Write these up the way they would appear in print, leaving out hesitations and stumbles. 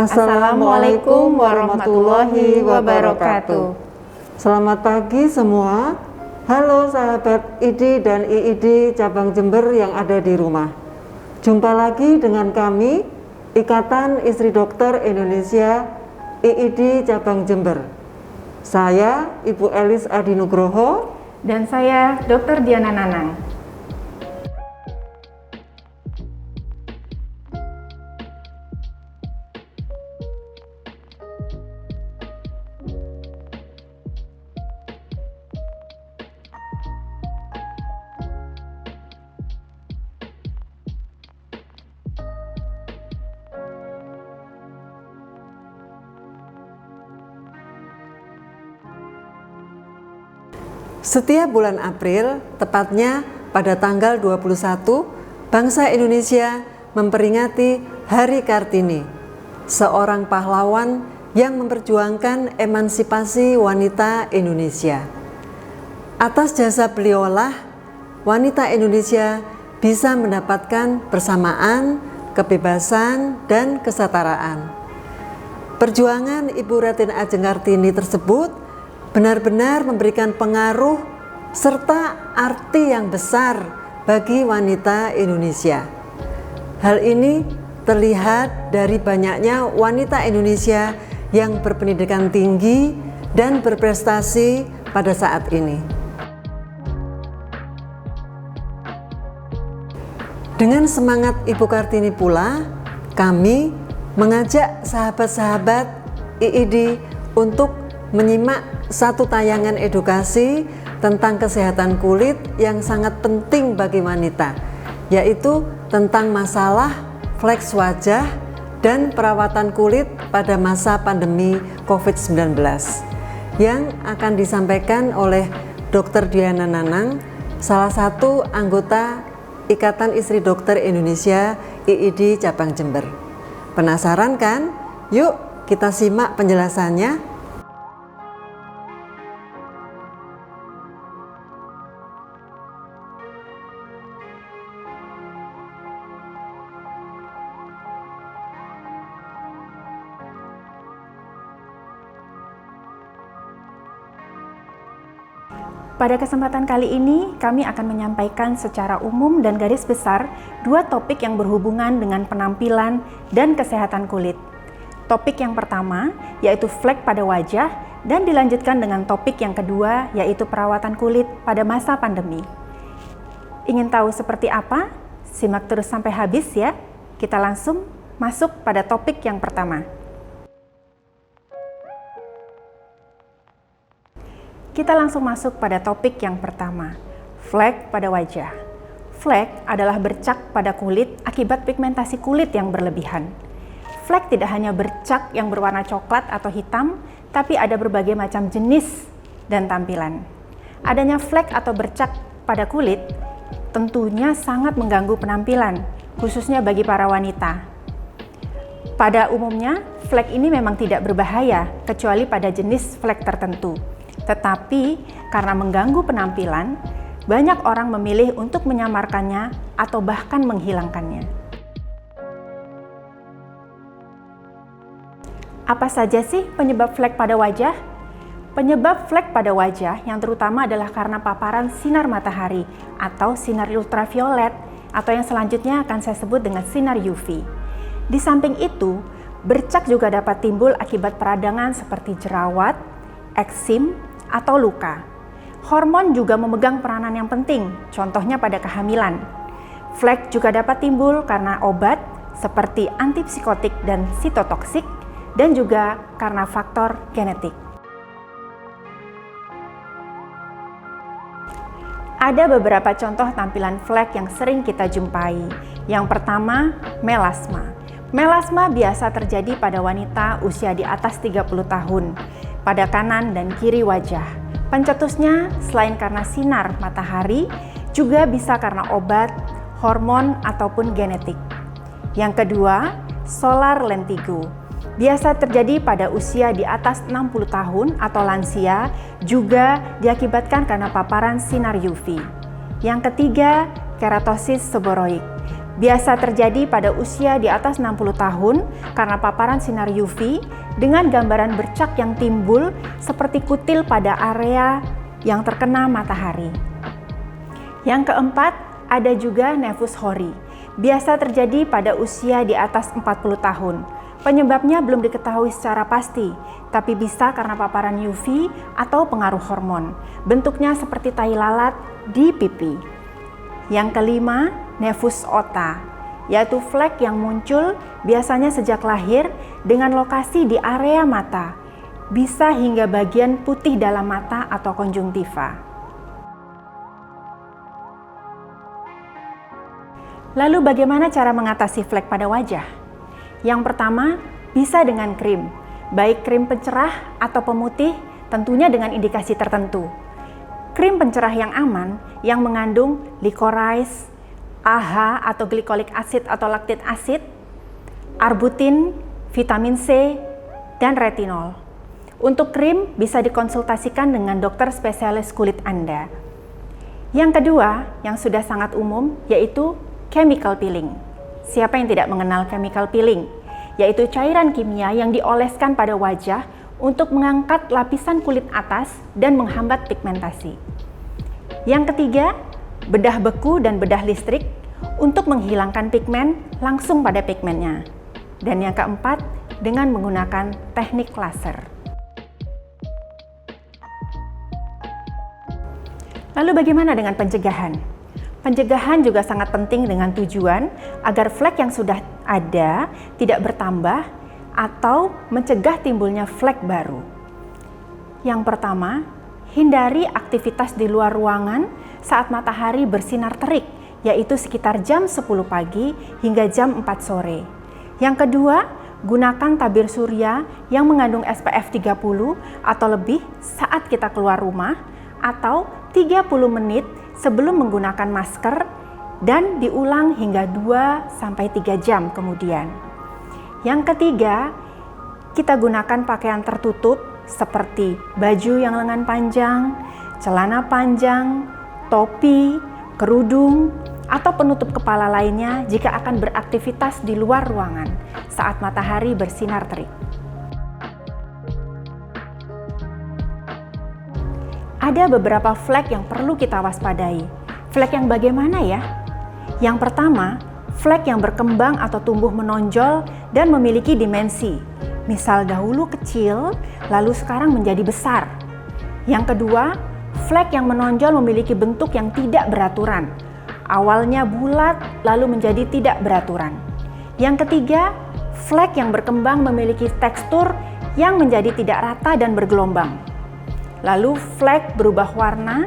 Assalamualaikum warahmatullahi wabarakatuh. Selamat pagi semua. Halo sahabat ID dan IID cabang Jember yang ada di rumah. Jumpa lagi dengan kami, Ikatan Istri Dokter Indonesia IID cabang Jember. Saya Ibu Elis Adi Nugroho dan saya Dr. Diana Nanang. Setiap bulan April, tepatnya pada tanggal 21, bangsa Indonesia memperingati Hari Kartini, seorang pahlawan yang memperjuangkan emansipasi wanita Indonesia. Atas jasa beliaulah, wanita Indonesia bisa mendapatkan persamaan, kebebasan, dan kesetaraan. Perjuangan Ibu Raden Ajeng Kartini tersebut benar-benar memberikan pengaruh serta arti yang besar bagi wanita Indonesia. Hal ini terlihat dari banyaknya wanita Indonesia yang berpendidikan tinggi dan berprestasi pada saat ini. Dengan semangat Ibu Kartini pula, kami mengajak sahabat-sahabat IID untuk menyimak satu tayangan edukasi tentang kesehatan kulit yang sangat penting bagi wanita, yaitu tentang masalah fleks wajah dan perawatan kulit pada masa pandemi COVID-19 yang akan disampaikan oleh Dr. Diana Nanang, salah satu anggota Ikatan Istri Dokter Indonesia IID cabang Jember. Penasaran kan? Yuk kita simak penjelasannya. Pada kesempatan kali ini, kami akan menyampaikan secara umum dan garis besar dua topik yang berhubungan dengan penampilan dan kesehatan kulit. Topik yang pertama yaitu flek pada wajah dan dilanjutkan dengan topik yang kedua yaitu perawatan kulit pada masa pandemi. Ingin tahu seperti apa? Simak terus sampai habis ya. Kita langsung masuk pada topik yang pertama. Kita langsung masuk pada topik yang pertama, flek pada wajah. Flek adalah bercak pada kulit akibat pigmentasi kulit yang berlebihan. Flek tidak hanya bercak yang berwarna coklat atau hitam, tapi ada berbagai macam jenis dan tampilan. Adanya flek atau bercak pada kulit tentunya sangat mengganggu penampilan, khususnya bagi para wanita. Pada umumnya, flek ini memang tidak berbahaya, kecuali pada jenis flek tertentu. Tetapi karena mengganggu penampilan, banyak orang memilih untuk menyamarkannya atau bahkan menghilangkannya. Apa saja sih penyebab flek pada wajah? Penyebab flek pada wajah yang terutama adalah karena paparan sinar matahari atau sinar ultraviolet atau yang selanjutnya akan saya sebut dengan sinar UV. Di samping itu, bercak juga dapat timbul akibat peradangan seperti jerawat, eksim, atau luka. Hormon juga memegang peranan yang penting, contohnya pada kehamilan. Flek juga dapat timbul karena obat seperti antipsikotik dan sitotoksik, dan juga karena faktor genetik. Ada beberapa contoh tampilan flek yang sering kita jumpai. Yang pertama, melasma. Melasma biasa terjadi pada wanita usia di atas 30 tahun. Pada kanan dan kiri wajah. Pencetusnya selain karena sinar matahari, juga bisa karena obat, hormon, ataupun genetik. Yang kedua, solar lentigo. Biasa terjadi pada usia di atas 60 tahun atau lansia, juga diakibatkan karena paparan sinar UV. Yang ketiga, keratosis seboroik. Biasa terjadi pada usia di atas 60 tahun karena paparan sinar UV dengan gambaran bercak yang timbul seperti kutil pada area yang terkena matahari. Yang keempat, ada juga nevus horii. Biasa terjadi pada usia di atas 40 tahun. Penyebabnya belum diketahui secara pasti, tapi bisa karena paparan UV atau pengaruh hormon. Bentuknya seperti tai lalat di pipi. Yang kelima, nevus ota, yaitu flek yang muncul biasanya sejak lahir dengan lokasi di area mata, bisa hingga bagian putih dalam mata atau konjungtiva. Lalu bagaimana cara mengatasi flek pada wajah? Yang pertama, bisa dengan krim, baik krim pencerah atau pemutih, tentunya dengan indikasi tertentu. Krim pencerah yang aman, yang mengandung licorice, AHA atau glycolic acid atau lactic acid, arbutin, vitamin C, dan retinol. Untuk krim, bisa dikonsultasikan dengan dokter spesialis kulit Anda. Yang kedua, yang sudah sangat umum, yaitu chemical peeling. Siapa yang tidak mengenal chemical peeling? Yaitu cairan kimia yang dioleskan pada wajah untuk mengangkat lapisan kulit atas dan menghambat pigmentasi. Yang ketiga, bedah beku dan bedah listrik untuk menghilangkan pigmen langsung pada pigmennya. Dan yang keempat, dengan menggunakan teknik laser. Lalu bagaimana dengan pencegahan? Pencegahan juga sangat penting dengan tujuan agar flek yang sudah ada tidak bertambah atau mencegah timbulnya flek baru. Yang pertama, hindari aktivitas di luar ruangan saat matahari bersinar terik, yaitu sekitar jam 10 pagi hingga jam 4 sore. Yang kedua, gunakan tabir surya yang mengandung SPF 30 atau lebih saat kita keluar rumah atau 30 menit sebelum menggunakan masker dan diulang hingga 2-3 jam kemudian. Yang ketiga, kita gunakan pakaian tertutup seperti baju yang lengan panjang, celana panjang, topi, kerudung, atau penutup kepala lainnya jika akan beraktivitas di luar ruangan saat matahari bersinar terik. Ada beberapa flek yang perlu kita waspadai. Flek yang bagaimana ya? Yang pertama, flek yang berkembang atau tumbuh menonjol dan memiliki dimensi. Misal dahulu kecil, lalu sekarang menjadi besar. Yang kedua, flek yang menonjol memiliki bentuk yang tidak beraturan. Awalnya bulat, lalu menjadi tidak beraturan. Yang ketiga, flek yang berkembang memiliki tekstur yang menjadi tidak rata dan bergelombang. Lalu flek berubah warna,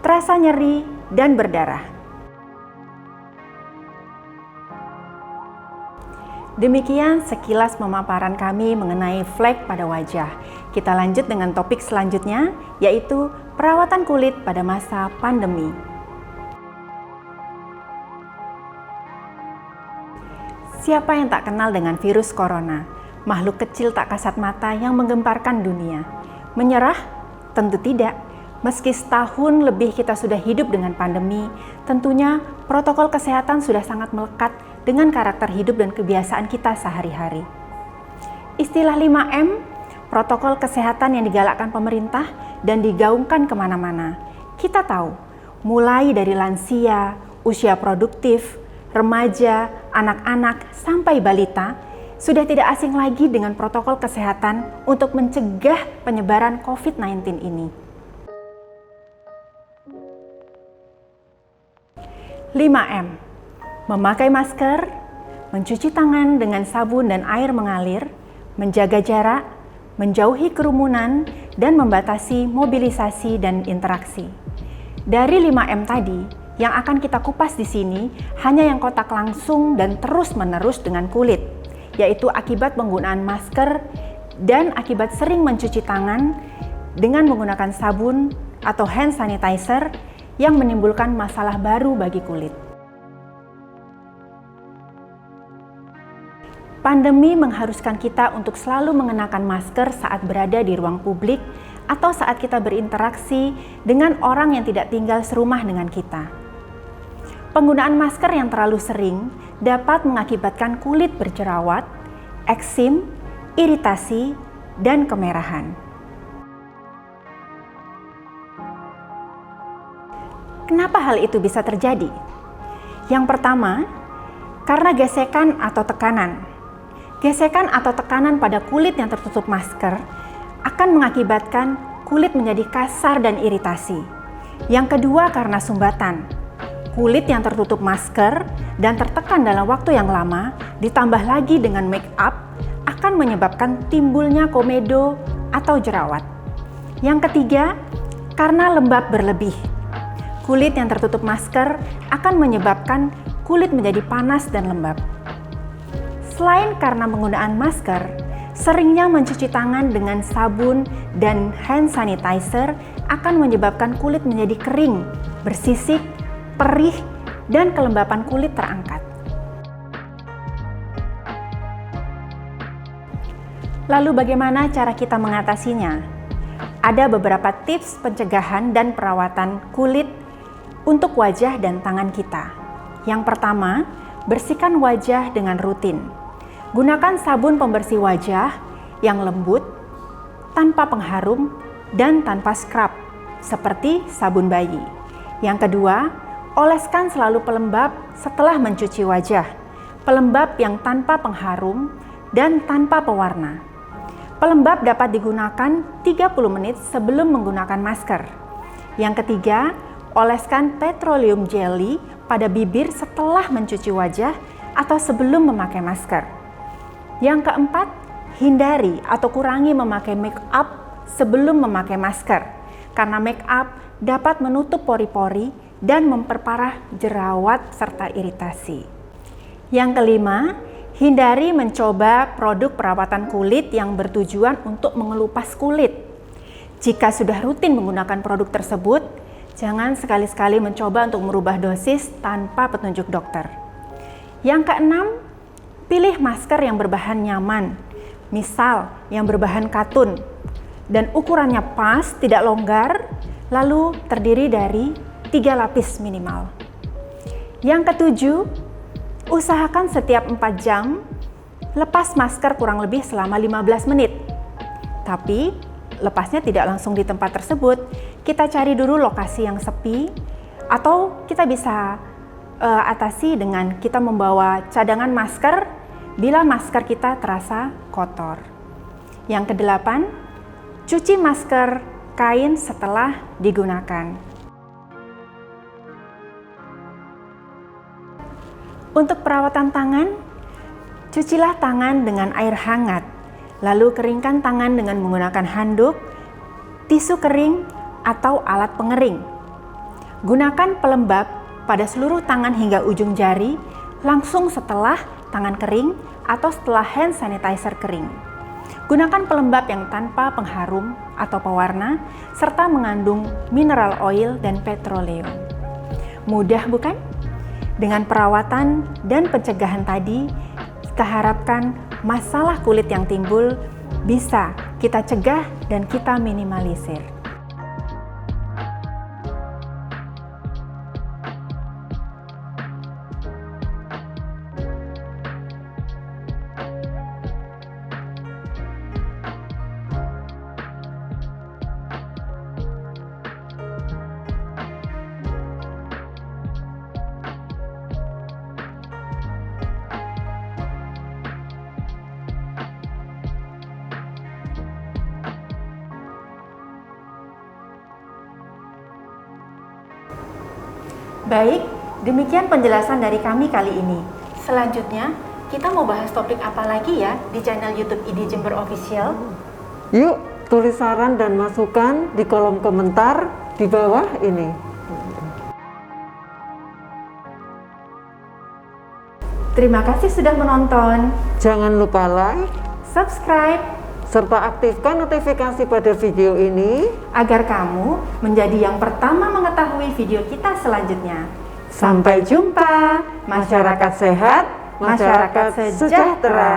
terasa nyeri, dan berdarah. Demikian sekilas pemaparan kami mengenai flek pada wajah. Kita lanjut dengan topik selanjutnya, yaitu perawatan kulit pada masa pandemi. Siapa yang tak kenal dengan virus corona? Makhluk kecil tak kasat mata yang menggemparkan dunia. Menyerah? Tentu tidak. Meski setahun lebih kita sudah hidup dengan pandemi, tentunya protokol kesehatan sudah sangat melekat dengan karakter hidup dan kebiasaan kita sehari-hari. Istilah 5M, protokol kesehatan yang digalakkan pemerintah dan digaungkan kemana-mana. Kita tahu, mulai dari lansia, usia produktif, remaja, anak-anak, sampai balita, sudah tidak asing lagi dengan protokol kesehatan untuk mencegah penyebaran COVID-19 ini. 5M, memakai masker, mencuci tangan dengan sabun dan air mengalir, menjaga jarak, menjauhi kerumunan, dan membatasi mobilisasi dan interaksi. Dari 5M tadi, yang akan kita kupas di sini hanya yang kontak langsung dan terus-menerus dengan kulit, yaitu akibat penggunaan masker dan akibat sering mencuci tangan dengan menggunakan sabun atau hand sanitizer yang menimbulkan masalah baru bagi kulit. Pandemi mengharuskan kita untuk selalu mengenakan masker saat berada di ruang publik atau saat kita berinteraksi dengan orang yang tidak tinggal serumah dengan kita. Penggunaan masker yang terlalu sering dapat mengakibatkan kulit berjerawat, eksim, iritasi, dan kemerahan. Kenapa hal itu bisa terjadi? Yang pertama, karena gesekan atau tekanan. Gesekan atau tekanan pada kulit yang tertutup masker akan mengakibatkan kulit menjadi kasar dan iritasi. Yang kedua, karena sumbatan. Kulit yang tertutup masker dan tertekan dalam waktu yang lama, ditambah lagi dengan make up, akan menyebabkan timbulnya komedo atau jerawat. Yang ketiga, karena lembab berlebih. Kulit yang tertutup masker akan menyebabkan kulit menjadi panas dan lembab. Selain karena penggunaan masker, seringnya mencuci tangan dengan sabun dan hand sanitizer akan menyebabkan kulit menjadi kering, bersisik, perih, dan kelembapan kulit terangkat. Lalu bagaimana cara kita mengatasinya? Ada beberapa tips pencegahan dan perawatan kulit untuk wajah dan tangan kita. Yang pertama, bersihkan wajah dengan rutin. Gunakan sabun pembersih wajah yang lembut, tanpa pengharum, dan tanpa scrub, seperti sabun bayi. Yang kedua, oleskan selalu pelembab setelah mencuci wajah. Pelembab yang tanpa pengharum dan tanpa pewarna. Pelembab dapat digunakan 30 menit sebelum menggunakan masker. Yang ketiga, oleskan petroleum jelly pada bibir setelah mencuci wajah atau sebelum memakai masker. Yang keempat, hindari atau kurangi memakai make up sebelum memakai masker, karena make up dapat menutup pori-pori dan memperparah jerawat serta iritasi. Yang kelima, hindari mencoba produk perawatan kulit yang bertujuan untuk mengelupas kulit. Jika sudah rutin menggunakan produk tersebut, jangan sekali-sekali mencoba untuk merubah dosis tanpa petunjuk dokter. Yang keenam, pilih masker yang berbahan nyaman, misal yang berbahan katun, dan ukurannya pas, tidak longgar, lalu terdiri dari 3 lapis minimal. Yang ketujuh, usahakan setiap 4 jam lepas masker kurang lebih selama 15 menit. Tapi lepasnya tidak langsung di tempat tersebut. Kita cari dulu lokasi yang sepi, atau kita bisa atasi dengan kita membawa cadangan masker bila masker kita terasa kotor. Yang kedelapan, cuci masker kain setelah digunakan. Untuk perawatan tangan, cucilah tangan dengan air hangat, lalu keringkan tangan dengan menggunakan handuk, tisu kering, atau alat pengering. Gunakan pelembab pada seluruh tangan hingga ujung jari langsung setelah tangan kering atau setelah hand sanitizer kering. Gunakan pelembab yang tanpa pengharum atau pewarna, serta mengandung mineral oil dan petroleum. Mudah bukan? Dengan perawatan dan pencegahan tadi, kita harapkan masalah kulit yang timbul bisa kita cegah dan kita minimalisir. Baik, demikian penjelasan dari kami kali ini. Selanjutnya, kita mau bahas topik apa lagi ya di channel YouTube ID Jember Official? Yuk, tulis saran dan masukan di kolom komentar di bawah ini. Terima kasih sudah menonton. Jangan lupa like, Subscribe, serta aktifkan notifikasi pada video ini agar kamu menjadi yang pertama mengetahui video kita selanjutnya. Sampai jumpa, masyarakat sehat, masyarakat sejahtera.